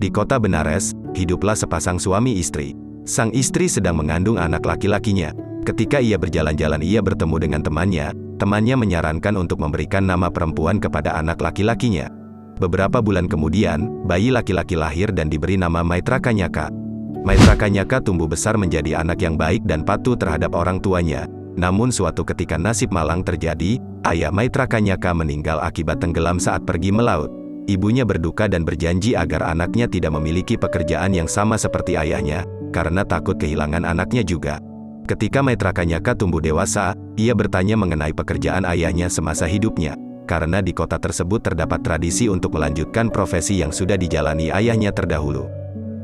Di kota Benares, hiduplah sepasang suami istri. Sang istri sedang mengandung anak laki-lakinya. Ketika ia berjalan-jalan ia bertemu dengan temannya. Temannya menyarankan untuk memberikan nama perempuan kepada anak laki-lakinya. Beberapa bulan kemudian, bayi laki-laki lahir dan diberi nama Maitrakanyaka. Maitrakanyaka tumbuh besar menjadi anak yang baik dan patuh terhadap orang tuanya. Namun suatu ketika nasib malang terjadi, ayah Maitrakanyaka meninggal akibat tenggelam saat pergi melaut. Ibunya berduka dan berjanji agar anaknya tidak memiliki pekerjaan yang sama seperti ayahnya, karena takut kehilangan anaknya juga. Ketika Maitrakanyaka tumbuh dewasa, ia bertanya mengenai pekerjaan ayahnya semasa hidupnya, karena di kota tersebut terdapat tradisi untuk melanjutkan profesi yang sudah dijalani ayahnya terdahulu.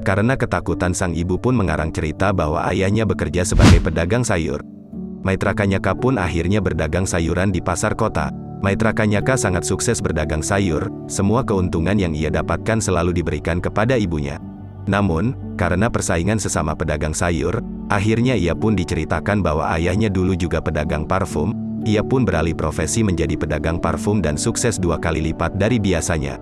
Karena ketakutan sang ibu pun mengarang cerita bahwa ayahnya bekerja sebagai pedagang sayur. Maitrakanyaka pun akhirnya berdagang sayuran di pasar kota. Maitrakanyaka sangat sukses berdagang sayur, semua keuntungan yang ia dapatkan selalu diberikan kepada ibunya. Namun, karena persaingan sesama pedagang sayur, akhirnya ia pun diceritakan bahwa ayahnya dulu juga pedagang parfum. Ia pun beralih profesi menjadi pedagang parfum dan sukses 2 kali lipat dari biasanya.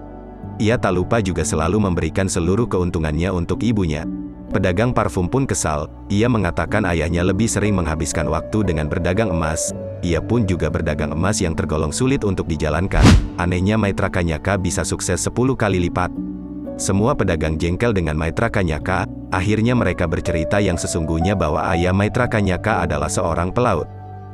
Ia tak lupa juga selalu memberikan seluruh keuntungannya untuk ibunya. Pedagang parfum pun kesal, ia mengatakan ayahnya lebih sering menghabiskan waktu dengan berdagang emas. Ia pun juga berdagang emas yang tergolong sulit untuk dijalankan. Anehnya Maitrakanyaka bisa sukses 10 kali lipat. Semua pedagang jengkel dengan Maitrakanyaka, akhirnya mereka bercerita yang sesungguhnya bahwa ayah Maitrakanyaka adalah seorang pelaut.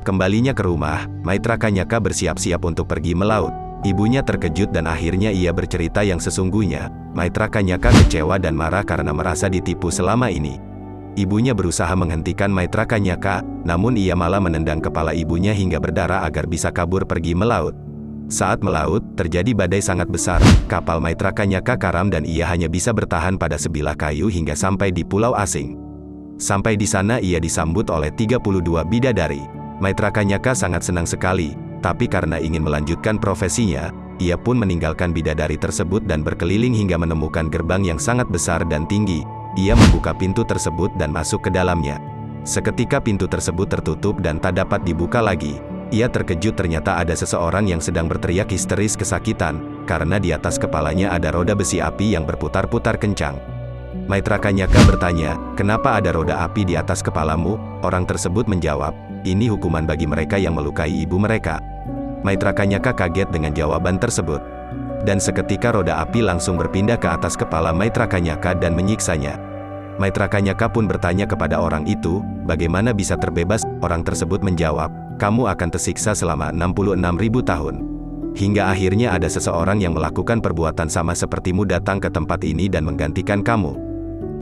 Kembalinya ke rumah, Maitrakanyaka bersiap-siap untuk pergi melaut. Ibunya terkejut dan akhirnya ia bercerita yang sesungguhnya. Maitrakanyaka kecewa dan marah karena merasa ditipu selama ini. Ibunya berusaha menghentikan Maitrakanyaka, namun ia malah menendang kepala ibunya hingga berdarah agar bisa kabur pergi melaut. Saat melaut, terjadi badai sangat besar, kapal Maitrakanyaka karam dan ia hanya bisa bertahan pada sebilah kayu hingga sampai di pulau asing. Sampai di sana ia disambut oleh 32 bidadari. Maitrakanyaka sangat senang sekali. Tapi karena ingin melanjutkan profesinya, ia pun meninggalkan bidadari tersebut dan berkeliling hingga menemukan gerbang yang sangat besar dan tinggi. Ia membuka pintu tersebut dan masuk ke dalamnya. Seketika pintu tersebut tertutup dan tak dapat dibuka lagi. Ia terkejut ternyata ada seseorang yang sedang berteriak histeris kesakitan, karena di atas kepalanya ada roda besi api yang berputar-putar kencang. Maitrakanyaka bertanya, "Kenapa ada roda api di atas kepalamu?" Orang tersebut menjawab, "Ini hukuman bagi mereka yang melukai ibu mereka." Maitrakanyaka kaget dengan jawaban tersebut. Dan seketika roda api langsung berpindah ke atas kepala Maitrakanyaka dan menyiksanya. Maitrakanyaka pun bertanya kepada orang itu, "Bagaimana bisa terbebas?" Orang tersebut menjawab, "Kamu akan tersiksa selama 66.000 tahun. Hingga akhirnya ada seseorang yang melakukan perbuatan sama sepertimu datang ke tempat ini dan menggantikan kamu."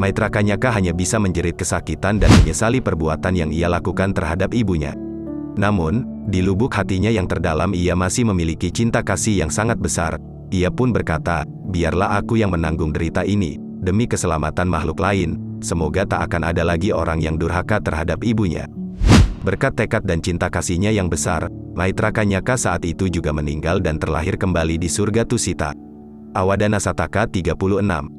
Maitrakanyaka hanya bisa menjerit kesakitan dan menyesali perbuatan yang ia lakukan terhadap ibunya. Namun, di lubuk hatinya yang terdalam ia masih memiliki cinta kasih yang sangat besar. Ia pun berkata, "Biarlah aku yang menanggung derita ini, demi keselamatan makhluk lain, semoga tak akan ada lagi orang yang durhaka terhadap ibunya." Berkat tekad dan cinta kasihnya yang besar, Maitrakanyaka saat itu juga meninggal dan terlahir kembali di surga Tusita. Awadana Sataka 36